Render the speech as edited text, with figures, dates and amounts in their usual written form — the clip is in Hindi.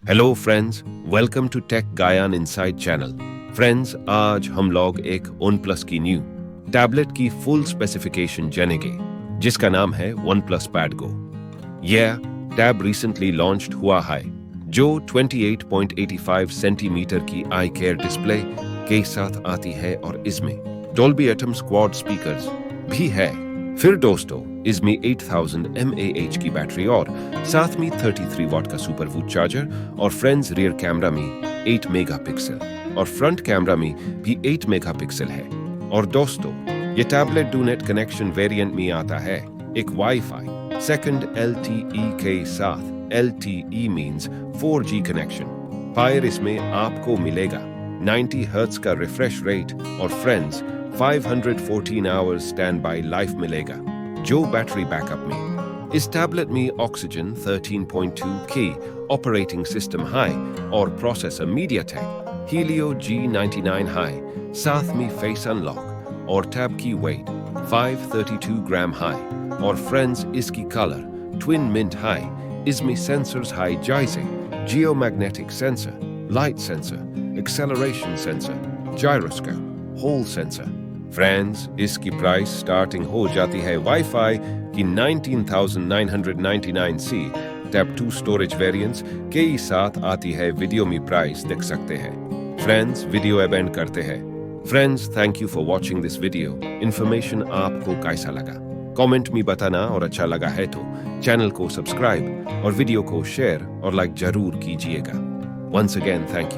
Hello friends, welcome to tech Gyan inside channel. Friends, आज हम लोग एक OnePlus की न्यू टैबलेट की फुल स्पेसिफिकेशन जानेंगे, जिसका नाम है OnePlus Pad Go। यह टैब रिसेंटली लॉन्च्ड हुआ है, जो 28.85 सेंटीमीटर की आई केयर डिस्प्ले के साथ आती है और इसमें डॉल्बी एटम्स क्वाड स्पीकर्स भी है। फिर दोस्तों, इसमें 8000 mAh की बैटरी और साथ में 33 वॉट का सुपर वूट चार्जर और फ्रेंड्स रियर कैमरा में 8 मेगापिक्सल और फ्रंट कैमरा में भी 8 मेगापिक्सल है। और दोस्तों, ये टैबलेट डूनेट कनेक्शन वेरिएंट में आता है, एक वाईफाई सेकंड LTE के साथ। LTE means 4G connection. Fire इसमें आपको मिलेगा 90 हर्ट्ज का रिफ्रेश रेट और friends 514 hours stand by life मिलेगा, जो बैटरी बैकअप में। इस टैबलेट में ऑक्सीजन 13.2 की ऑपरेटिंग सिस्टम हाई और प्रोसेसर मीडियाटेक हीलियो G99 हाई, साथ में फेस अनलॉक और टैब की वेट 532 ग्राम हाई और फ्रेंड्स इसकी कलर ट्विन मिंट हाई। इसमें सेंसर्स हाई जैसे geomagnetic sensor, light sensor, acceleration sensor, gyroscope, hall sensor. Friends, इसकी प्राइस स्टार्टिंग हो जाती है वाईफाई की 19,999 सी। टैब 2 स्टोरेज वेरिएंट्स के साथ आती है। वीडियो में प्राइस देख सकते हैं। फ्रेंड्स, वीडियो अब एंड करते हैं। Friends, thank you for watching this video. Information आपको कैसा लगा कमेंट में बताना, और अच्छा लगा है तो चैनल को सब्सक्राइब और वीडियो को शेयर और लाइक जरूर कीजिएगा। Once again thank you.